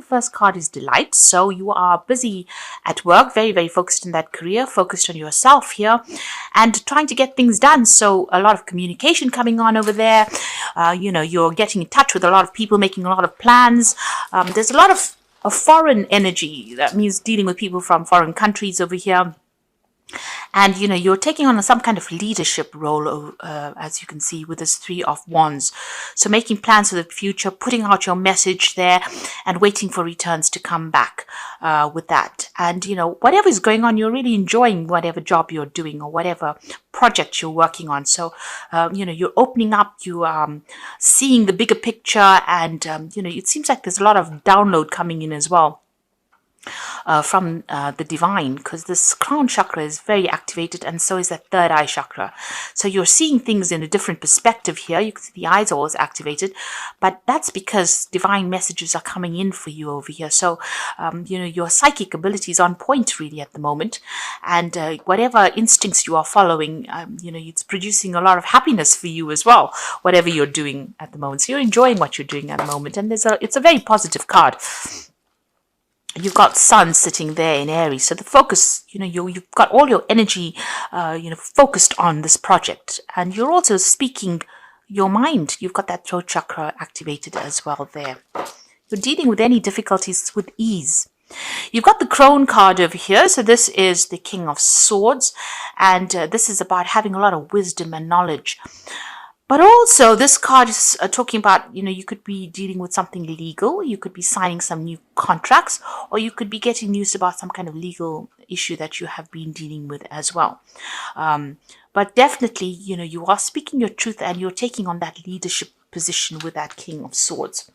first card is delight. So you are busy at work, very, very focused in that career, focused on yourself here and trying to get things done. So a lot of communication coming on over there. You're getting in touch with a lot of people, making a lot of plans. There's a lot of foreign energy. That means dealing with people from foreign countries over here. And, you're taking on some kind of leadership role, as you can see with this Three of Wands. So making plans for the future, putting out your message there and waiting for returns to come back with that. And, whatever is going on, you're really enjoying whatever job you're doing or whatever project you're working on. So, you're opening up, you seeing the bigger picture and, it seems like there's a lot of download coming in as well. From the divine, because this crown chakra is very activated and so is that third eye chakra. So you're seeing things in a different perspective here. You can see the eyes are always activated, but that's because divine messages are coming in for you over here. So your psychic ability is on point really at the moment, and whatever instincts you are following, it's producing a lot of happiness for you as well, whatever you're doing at the moment. So you're enjoying what you're doing at the moment, and it's a very positive card. You've got Sun sitting there in Aries, so the focus, you've got all your energy, focused on this project, and you're also speaking your mind. You've got that throat chakra activated as well there. You're dealing with any difficulties with ease. You've got the Crone card over here, so this is the King of Swords, and this is about having a lot of wisdom and knowledge. But also, this card is talking about, you could be dealing with something legal, you could be signing some new contracts, or you could be getting news about some kind of legal issue that you have been dealing with as well. But definitely, you are speaking your truth and you're taking on that leadership position with that King of Swords.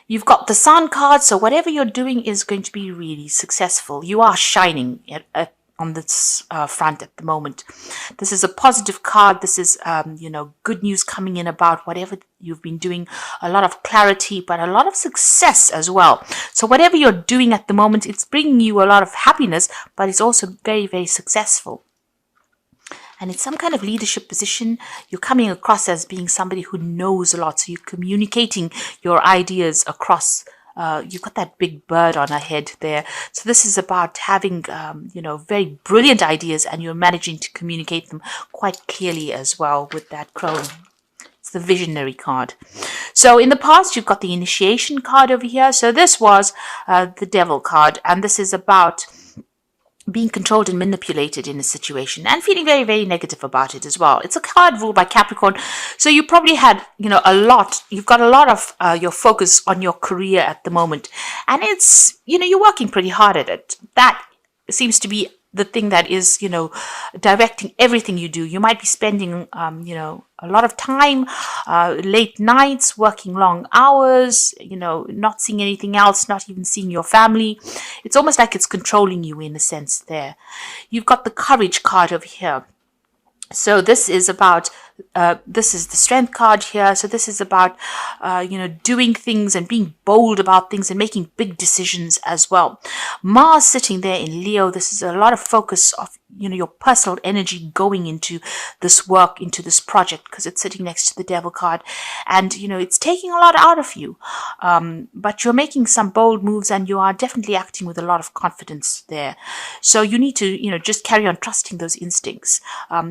You've got the Sun card, so whatever you're doing is going to be really successful. You are shining on this front at the moment. This is a positive card. This is, good news coming in about whatever you've been doing. A lot of clarity, but a lot of success as well. So whatever you're doing at the moment, it's bringing you a lot of happiness, but it's also very, very successful. And it's some kind of leadership position. You're coming across as being somebody who knows a lot. So you're communicating your ideas across. You've got that big bird on her head there. So this is about having, very brilliant ideas, and you're managing to communicate them quite clearly as well with that crone. It's the visionary card. So in the past, you've got the initiation card over here. So this was the devil card, and this is about being controlled and manipulated in a situation and feeling very, very negative about it as well. It's a card ruled by Capricorn. So you probably had, you've got a lot of your focus on your career at the moment. And it's, you're working pretty hard at it. That seems to be the thing that is, directing everything you do. You might be spending, a lot of time, late nights, working long hours, not seeing anything else, not even seeing your family. It's almost like it's controlling you in a sense there. You've got the courage card over here. So this is about, this is the strength card here. So this is about, doing things and being bold about things and making big decisions as well. Mars sitting there in Leo. This is a lot of focus of, your personal energy going into this work, into this project, because it's sitting next to the devil card. And, it's taking a lot out of you. But you're making some bold moves and you are definitely acting with a lot of confidence there. So you need to, just carry on trusting those instincts.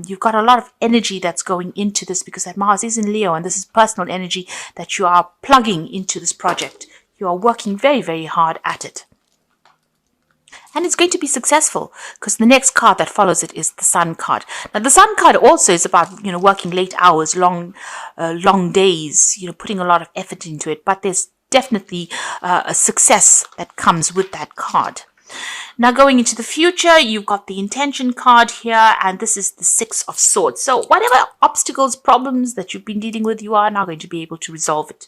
You've got a lot of energy that's going into this because that Mars is in Leo, and this is personal energy that you are plugging into this project. You are working very, very hard at it. And it's going to be successful because the next card that follows it is the Sun card. Now, the Sun card also is about, working late hours, long days, putting a lot of effort into it. But there's definitely a success that comes with that card. Now, going into the future, you've got the intention card here, and this is the Six of Swords. So whatever obstacles, problems that you've been dealing with, you are now going to be able to resolve it.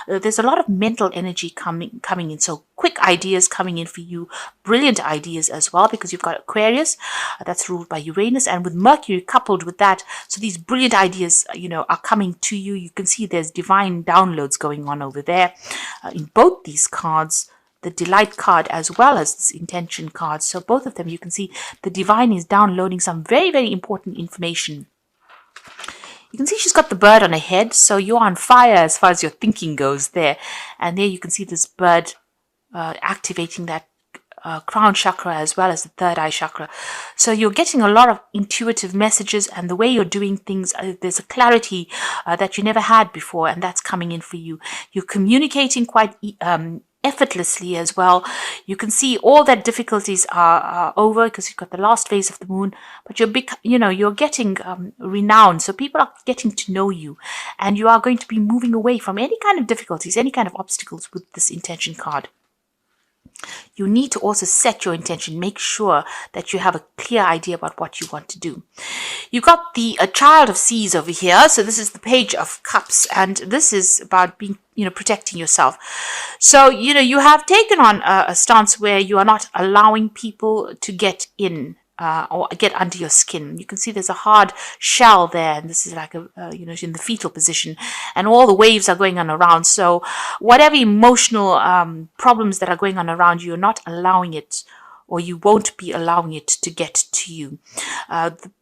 There's a lot of mental energy coming in. So quick ideas coming in for you, brilliant ideas as well, because you've got Aquarius that's ruled by Uranus, and with Mercury coupled with that. So these brilliant ideas, are coming to you. You can see there's divine downloads going on over there in both these cards. The delight card as well as this intention card. So both of them, you can see the divine is downloading some very, very important information. You can see she's got the bird on her head, so you're on fire as far as your thinking goes there. And there you can see this bird activating that crown chakra as well as the third eye chakra. So you're getting a lot of intuitive messages, and the way you're doing things, there's a clarity that you never had before, and that's coming in for you. You're communicating quite effortlessly as well. You can see all that difficulties are over because you've got the last phase of the moon, but you're getting renowned. So people are getting to know you, and you are going to be moving away from any kind of difficulties, any kind of obstacles with this intention card. You need to also set your intention. Make sure that you have a clear idea about what you want to do. You've got the Child of Seas over here. So this is the Page of Cups, and this is about being, protecting yourself. So, you have taken on a stance where you are not allowing people to get in or get under your skin. You can see there's a hard shell there, and this is like in the fetal position, and all the waves are going on around. So whatever emotional problems that are going on around you, you're not allowing it, or you won't be allowing it to get to you.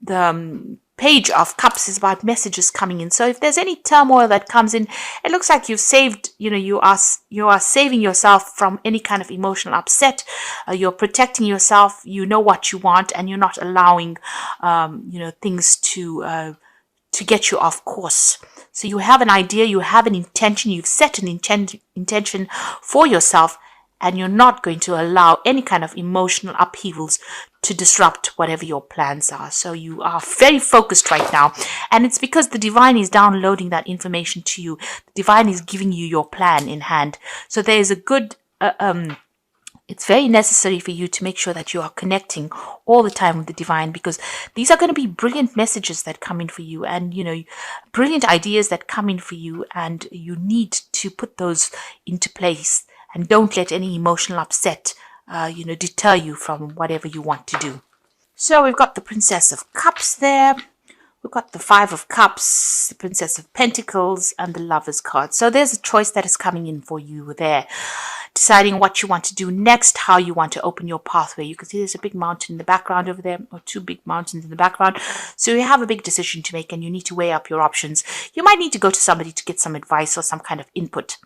The Page of Cups is about messages coming in. So if there's any turmoil that comes in, it looks like you've saved, you are saving yourself from any kind of emotional upset. You're protecting yourself. You know what you want, and you're not allowing, things to get you off course. So you have an idea, you have an intention, you've set an intention for yourself, and you're not going to allow any kind of emotional upheavals to disrupt whatever your plans are. So you are very focused right now, and it's because the divine is downloading that information to you. The divine is giving you your plan in hand. So there is a good it's very necessary for you to make sure that you are connecting all the time with the divine, because these are going to be brilliant messages that come in for you, and brilliant ideas that come in for you, and you need to put those into place, and don't let any emotional upset deter you from whatever you want to do. So we've got the Princess of Cups there. We've got the Five of Cups, the Princess of Pentacles, and the Lover's card. So there's a choice that is coming in for you there. Deciding what you want to do next, how you want to open your pathway. You can see there's a big mountain in the background over there, or two big mountains in the background. So you have a big decision to make, and you need to weigh up your options. You might need to go to somebody to get some advice or some kind of input.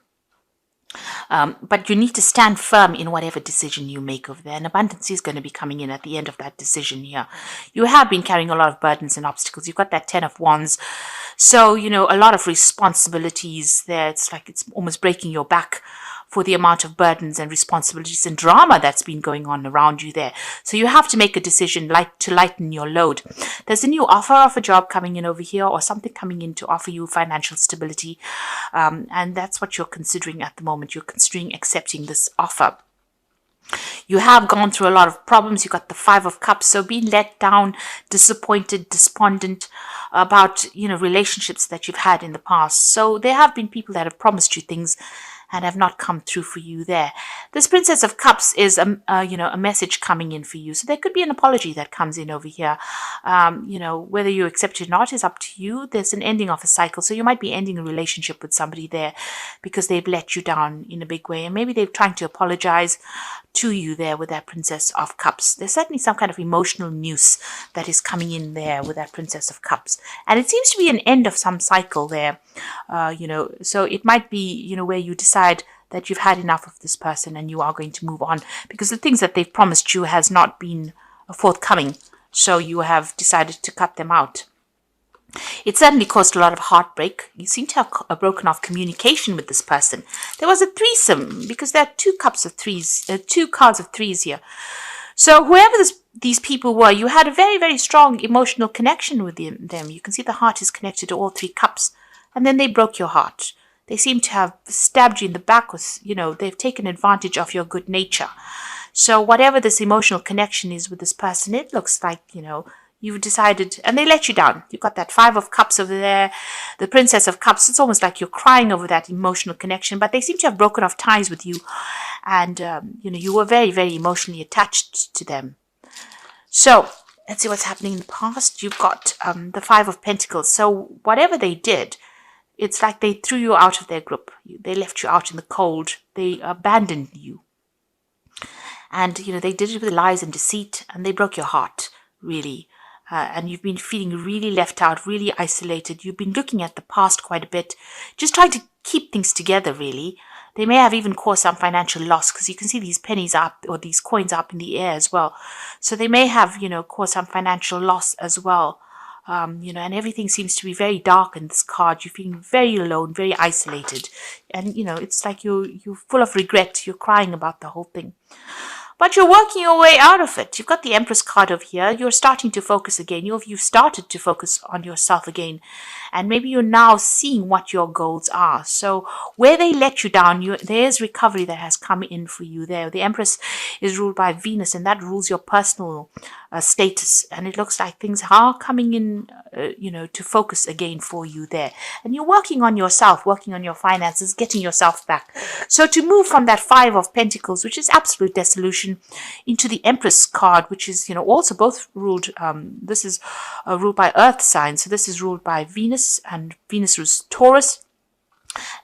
But you need to stand firm in whatever decision you make over there. And abundance is going to be coming in at the end of that decision here. You have been carrying a lot of burdens and obstacles. You've got that 10 of Wands. So, a lot of responsibilities there. It's like it's almost breaking your back for the amount of burdens and responsibilities and drama that's been going on around you there. So you have to make a decision to lighten your load. There's a new offer of a job coming in over here, or something coming in to offer you financial stability. And that's what you're considering at the moment. You're considering accepting this offer. You have gone through a lot of problems. You got the Five of Cups. So being let down, disappointed, despondent about, relationships that you've had in the past. So there have been people that have promised you things and have not come through for you there. This Princess of Cups is a message coming in for you. So there could be an apology that comes in over here. Whether you accept it or not is up to you. There's an ending of a cycle. So you might be ending a relationship with somebody there because they've let you down in a big way. And maybe they're trying to apologize to you there with that Princess of Cups. There's certainly some kind of emotional noose that is coming in there with that Princess of Cups. And it seems to be an end of some cycle there. So it might be, where you decide that you've had enough of this person and you are going to move on because the things that they've promised you has not been forthcoming. So you have decided to cut them out. It certainly caused a lot of heartbreak. You seem to have broken off communication with this person. There was a threesome because there are two cards of threes here. So whoever these people were, you had a very, very strong emotional connection with them. You can see the heart is connected to all three cups, and then they broke your heart. They seem to have stabbed you in the back with, they've taken advantage of your good nature. So whatever this emotional connection is with this person, it looks like, you've decided, and they let you down. You've got that Five of Cups over there, the Princess of Cups. It's almost like you're crying over that emotional connection, but they seem to have broken off ties with you. And, you were very, very emotionally attached to them. So let's see what's happening in the past. You've got the Five of Pentacles. So whatever they did, it's like they threw you out of their group. They left you out in the cold. They abandoned you. And, they did it with lies and deceit, and they broke your heart, really. and you've been feeling really left out, really isolated. You've been looking at the past quite a bit, just trying to keep things together, really. They may have even caused some financial loss because you can see these pennies up or these coins up in the air as well. So they may have, caused some financial loss as well. And everything seems to be very dark in this card. You're feeling very alone, very isolated. And, it's like you're full of regret. You're crying about the whole thing. But you're working your way out of it. You've got the Empress card over here. You're starting to focus again. You've started to focus on yourself again. And maybe you're now seeing what your goals are. So where they let you down, there's recovery that has come in for you there. The Empress is ruled by Venus, and that rules your personal status. And it looks like things are coming in, to focus again for you there. And you're working on yourself, working on your finances, getting yourself back. So to move from that Five of Pentacles, which is absolute dissolution, into the Empress card, which is, also both ruled, this is ruled by Earth signs. So this is ruled by Venus, and Venus rules Taurus.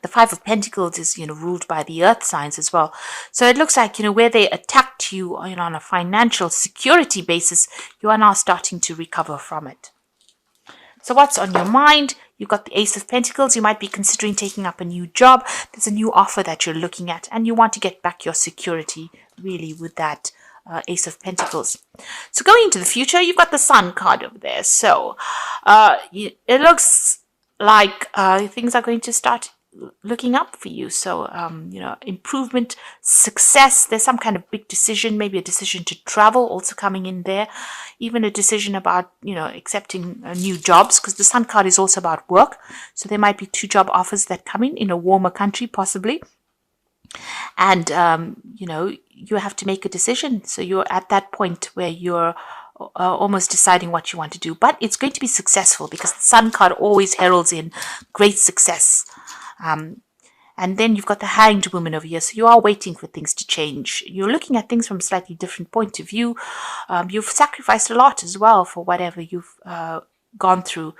The Five of Pentacles is, ruled by the Earth signs as well. So it looks like, where they attacked you, on a financial security basis, you are now starting to recover from it. So what's on your mind? You've got the Ace of Pentacles. You might be considering taking up a new job. There's a new offer that you're looking at, and you want to get back your security, really, with that Ace of Pentacles. So going into the future, you've got the Sun card over there. So it looks like things are going to start looking up for you. So, improvement, success. There's some kind of big decision, maybe a decision to travel also coming in there. Even a decision about, accepting new jobs, because the Sun card is also about work. So there might be 2 job offers that come in a warmer country, possibly. And, you have to make a decision. So you're at that point where you're almost deciding what you want to do. But it's going to be successful because the Sun card always heralds in great success. And then you've got the Hanged Woman over here. So you are waiting for things to change. You're looking at things from a slightly different point of view. You've sacrificed a lot as well for whatever you've gone through.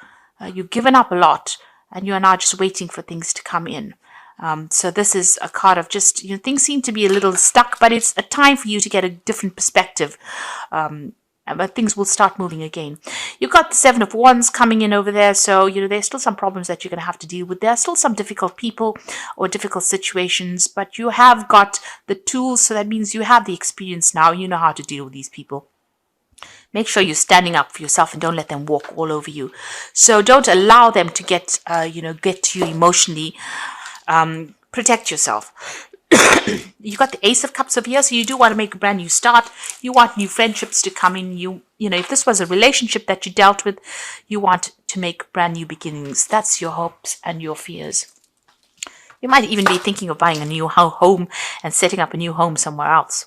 You've given up a lot, and you are now just waiting for things to come in. So this is a card of just, things seem to be a little stuck, but it's a time for you to get a different perspective. But things will start moving again. You've got the Seven of Wands coming in over there. So, there's still some problems that you're going to have to deal with. There are still some difficult people or difficult situations, but you have got the tools. So that means you have the experience now. You know how to deal with these people. Make sure you're standing up for yourself and don't let them walk all over you. So don't allow them to get to you emotionally. Protect yourself. You've got the Ace of Cups over here, so you do want to make a brand new start. You want new friendships to come in. If this was a relationship that you dealt with, you want to make brand new beginnings. That's your hopes and your fears. You might even be thinking of buying a new home and setting up a new home somewhere else.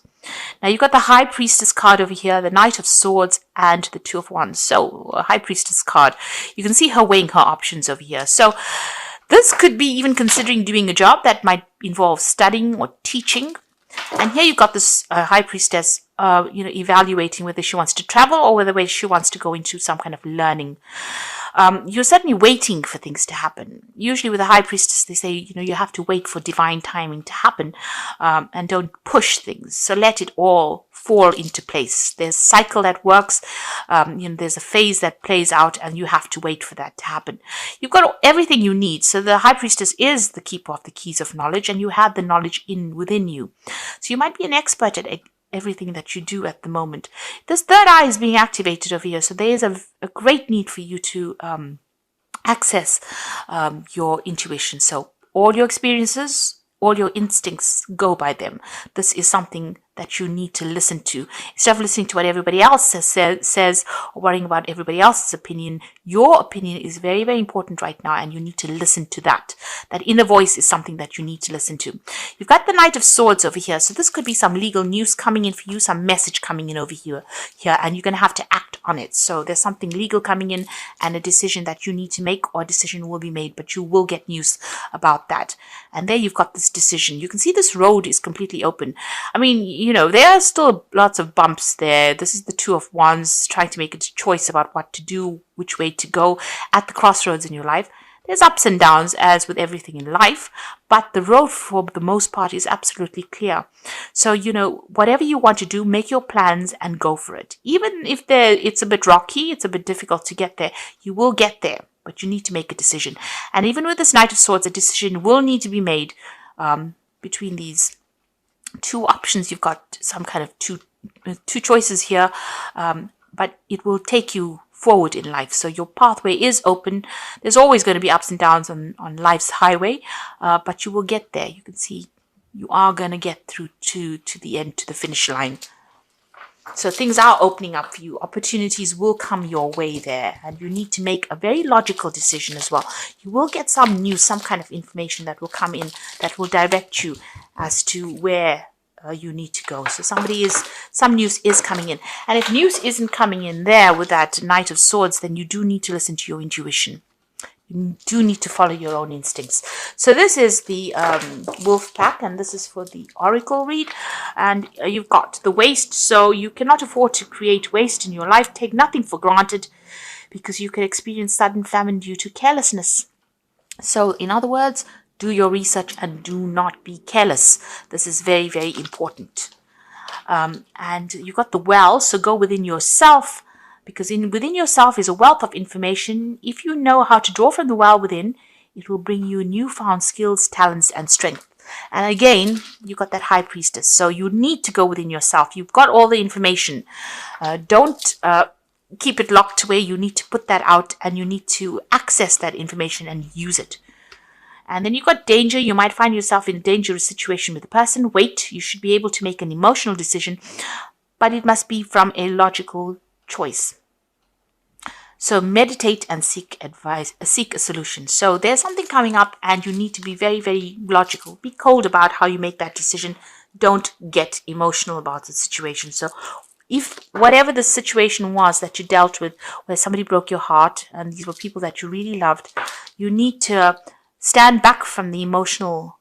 Now you've got the High Priestess card over here, the Knight of Swords, and the Two of Wands. So a High Priestess card. You can see her weighing her options over here. So this could be even considering doing a job that might involve studying or teaching. And here you've got this High Priestess, evaluating whether she wants to travel or whether she wants to go into some kind of learning. You're certainly waiting for things to happen. Usually with a High Priestess, they say, you have to wait for divine timing to happen, and don't push things. So let it all fall into place. There's a cycle that works. There's a phase that plays out, and you have to wait for that to happen. You've got everything you need. So the High Priestess is the keeper of the keys of knowledge, and you have the knowledge within you. So you might be an expert at everything that you do at the moment. This third eye is being activated over here, so there is a great need for you to access your intuition. So all your experiences, all your instincts, go by them. This is something that you need to listen to. Instead of listening to what everybody else says or worrying about everybody else's opinion, your opinion is very, very important right now, and you need to listen to that. That inner voice is something that you need to listen to. You've got the Knight of Swords over here. So this could be some legal news coming in for you, some message coming in over here, and you're going to have to act on it. So there's something legal coming in and a decision that you need to make, or a decision will be made, but you will get news about that. And there you've got this decision. You can see this road is completely open. I mean, there are still lots of bumps there. This is the Two of Wands, trying to make a choice about what to do, which way to go at the crossroads in your life. There's ups and downs as with everything in life, but the road for the most part is absolutely clear. So, whatever you want to do, make your plans and go for it. Even if it's a bit rocky, it's a bit difficult to get there, you will get there, but you need to make a decision. And even with this Knight of Swords, a decision will need to be made between these two options. You've got some kind of two choices here, but it will take you forward in life. So your pathway is open. There's always going to be ups and downs on life's highway, but you will get there. You can see you are going to get through to the end, to the finish line. So things are opening up for you. Opportunities will come your way there, and you need to make a very logical decision as well. You will get some news, some kind of information that will come in that will direct you as to where you need to go. So some news is coming in. And if news isn't coming in there with that Knight of Swords, then you do need to listen to your intuition. You do need to follow your own instincts. So this is the wolf pack, and this is for the oracle read. And you've got the waste. So you cannot afford to create waste in your life. Take nothing for granted, because you could experience sudden famine due to carelessness. So in other words, do your research and do not be careless. This is very, very important. And you've got the well, so go within yourself, because within yourself is a wealth of information. If you know how to draw from the well within, it will bring you newfound skills, talents, and strength. And again, you've got that High Priestess. So you need to go within yourself. You've got all the information. Don't keep it locked away. You need to put that out, and you need to access that information and use it. And then you've got danger. You might find yourself in a dangerous situation with a person. Wait, you should be able to make an emotional decision, but it must be from a logical choice. So meditate and seek advice, seek a solution. So there's something coming up, and you need to be very, very logical. Be cold about how you make that decision. Don't get emotional about the situation. So if whatever the situation was that you dealt with, where somebody broke your heart, and these were people that you really loved, you need to stand back from the emotional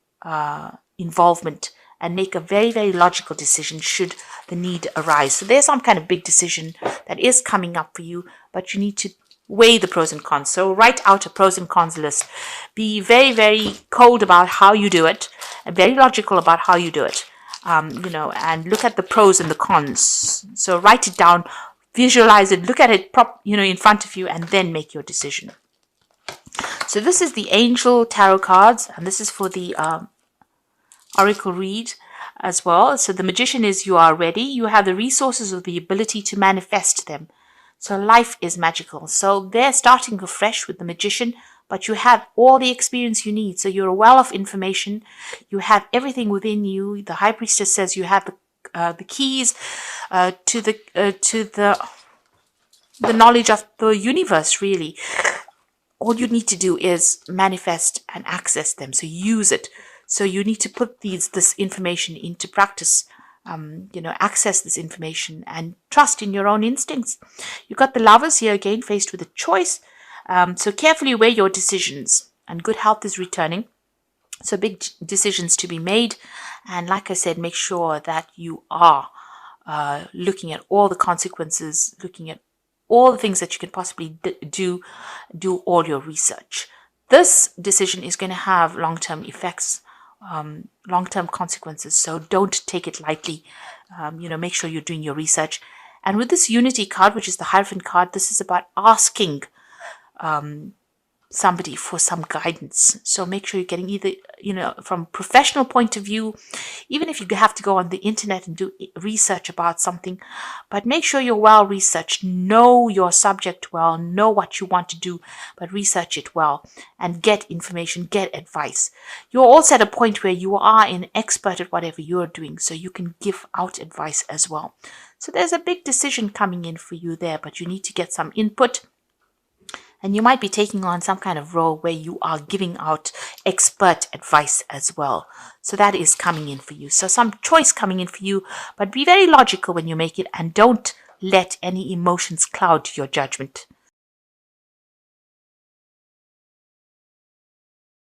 involvement and make a very, very logical decision should the need arise. So there's some kind of big decision that is coming up for you, but you need to weigh the pros and cons. So write out a pros and cons list. Be very, very cold about how you do it, and very logical about how you do it. And look at the pros and the cons. So write it down, visualize it, look at it in front of you, and then make your decision. So this is the Angel Tarot cards, and this is for the Oracle read as well. So the Magician is you are ready. You have the resources or the ability to manifest them. So life is magical. So they're starting afresh with the Magician, but you have all the experience you need. So you're a well of information. You have everything within you. The High Priestess says you have the keys to the knowledge of the universe, really. All you need to do is manifest and access them. So use it. So you need to put this information into practice. Access this information and trust in your own instincts. You've got the Lovers here again, faced with a choice. So carefully weigh your decisions, and good health is returning. So big decisions to be made. And like I said, make sure that you are looking at all the consequences, looking at all the things that you can possibly do all your research. This decision is going to have long-term effects, long-term consequences. So don't take it lightly. Make sure you're doing your research. And with this Unity card, which is the Hierophant card, this is about asking somebody for some guidance. So make sure you're getting either, from a professional point of view, even if you have to go on the internet and do research about something, but make sure you're well researched, know your subject well, know what you want to do, but research it well and get information, get advice. You're also at a point where you are an expert at whatever you're doing, so you can give out advice as well. So there's a big decision coming in for you there, but you need to get some input. And you might be taking on some kind of role where you are giving out expert advice as well. So that is coming in for you. So some choice coming in for you, but be very logical when you make it, and don't let any emotions cloud your judgment.